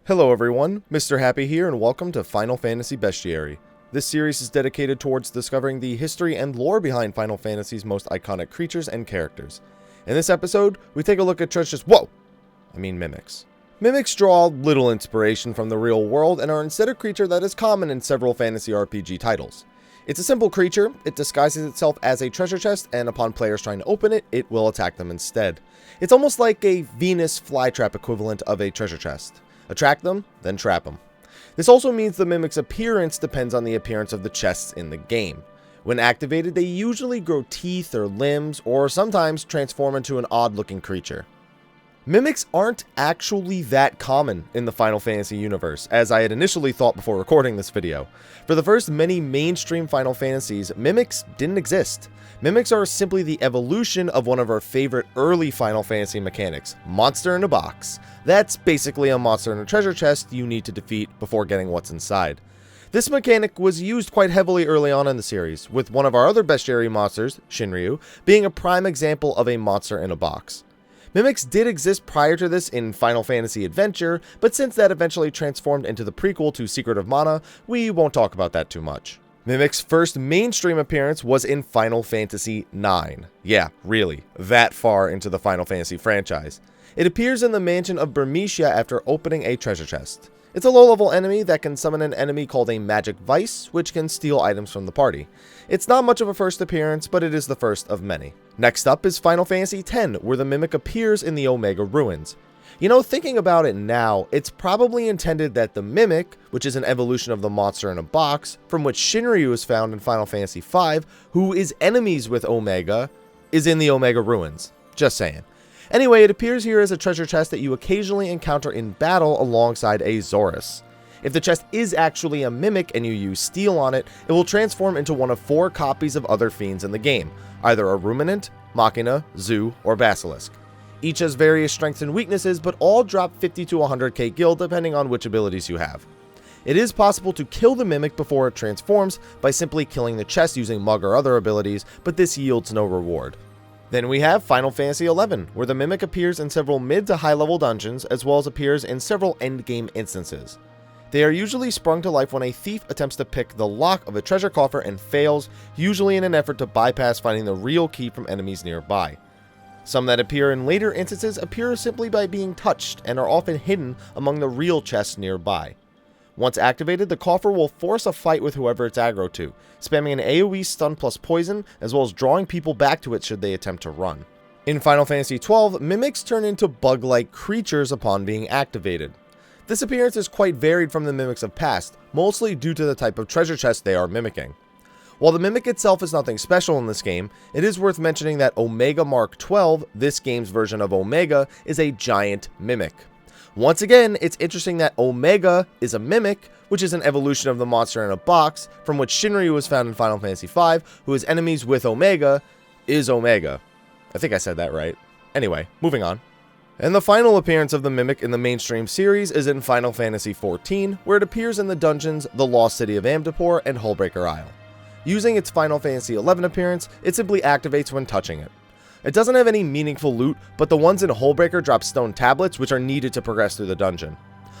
Hello everyone, Mr. Happy here and welcome to Final Fantasy Bestiary. This series is dedicated towards discovering the history and lore behind Final Fantasy's most iconic creatures and characters. In this episode, we take a look at mimics. Mimics draw little inspiration from the real world and are instead a creature that is common in several fantasy RPG titles. It's a simple creature, it disguises itself as a treasure chest, and upon players trying to open it, it will attack them instead. It's almost like a Venus flytrap equivalent of a treasure chest. Attract them, then trap them. This also means the mimic's appearance depends on the appearance of the chests in the game. When activated, they usually grow teeth or limbs, or sometimes transform into an odd-looking creature. Mimics aren't actually that common in the Final Fantasy universe, as I had initially thought before recording this video. For the first many mainstream Final Fantasies, mimics didn't exist. Mimics are simply the evolution of one of our favorite early Final Fantasy mechanics, monster in a box. That's basically a monster in a treasure chest you need to defeat before getting what's inside. This mechanic was used quite heavily early on in the series, with one of our other bestiary monsters, Shinryu, being a prime example of a monster in a box. Mimics did exist prior to this in Final Fantasy Adventure, but since that eventually transformed into the prequel to Secret of Mana, we won't talk about that too much. Mimic's first mainstream appearance was in Final Fantasy IX. Yeah, really, that far into the Final Fantasy franchise. It appears in the mansion of Bermesia after opening a treasure chest. It's a low-level enemy that can summon an enemy called a Magic Vice, which can steal items from the party. It's not much of a first appearance, but it is the first of many. Next up is Final Fantasy X, where the Mimic appears in the Omega Ruins. You know, thinking about it now, it's probably intended that the Mimic, which is an evolution of the monster in a box, from which Shinryu is found in Final Fantasy V, who is enemies with Omega, is in the Omega Ruins. Just saying. Anyway, it appears here as a treasure chest that you occasionally encounter in battle alongside a Zorus. If the chest is actually a Mimic and you use Steel on it, it will transform into one of 4 copies of other fiends in the game, either a Ruminant, Machina, Zoo, or Basilisk. Each has various strengths and weaknesses, but all drop 50 to 100k gil depending on which abilities you have. It is possible to kill the Mimic before it transforms by simply killing the chest using Mug or other abilities, but this yields no reward. Then we have Final Fantasy XI, where the Mimic appears in several mid to high level dungeons, as well as appears in several endgame instances. They are usually sprung to life when a thief attempts to pick the lock of a treasure coffer and fails, usually in an effort to bypass finding the real key from enemies nearby. Some that appear in later instances appear simply by being touched and are often hidden among the real chests nearby. Once activated, the coffer will force a fight with whoever it's aggro to, spamming an AoE stun plus poison, as well as drawing people back to it should they attempt to run. In Final Fantasy XII, mimics turn into bug-like creatures upon being activated. This appearance is quite varied from the mimics of past, mostly due to the type of treasure chest they are mimicking. While the Mimic itself is nothing special in this game, it is worth mentioning that Omega Mark 12, this game's version of Omega, is a giant Mimic. Once again, it's interesting that Omega is a Mimic, which is an evolution of the monster in a box, from which Shinryu was found in Final Fantasy V, who is enemies with Omega, is Omega. I think I said that right. Anyway, moving on. And the final appearance of the Mimic in the mainstream series is in Final Fantasy XIV, where it appears in the dungeons The Lost City of Amdapor and Hullbreaker Isle. Using its Final Fantasy XI appearance, it simply activates when touching it. It doesn't have any meaningful loot, but the ones in Hullbreaker drop stone tablets which are needed to progress through the dungeon.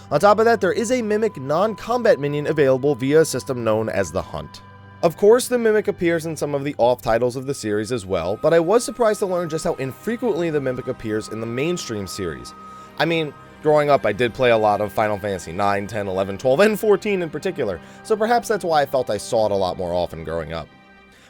On top of that, there is a Mimic non-combat minion available via a system known as the Hunt. Of course, the Mimic appears in some of the off-titles of the series as well, but I was surprised to learn just how infrequently the Mimic appears in the mainstream series. I mean, growing up, I did play a lot of Final Fantasy 9, 10, 11, 12, and 14 in particular, so perhaps that's why I felt I saw it a lot more often growing up.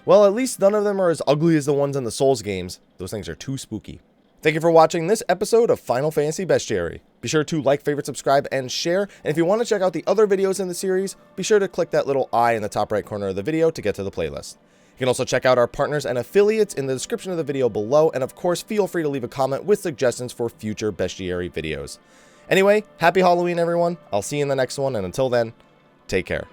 Well, at least none of them are as ugly as the ones in the Souls games. Those things are too spooky. Thank you for watching this episode of Final Fantasy Bestiary. Be sure to like, favorite, subscribe, and share, and if you want to check out the other videos in the series, be sure to click that little eye in the top right corner of the video to get to the playlist. You can also check out our partners and affiliates in the description of the video below, and of course, feel free to leave a comment with suggestions for future Bestiary videos. Anyway, happy Halloween, everyone. I'll see you in the next one, and until then, take care.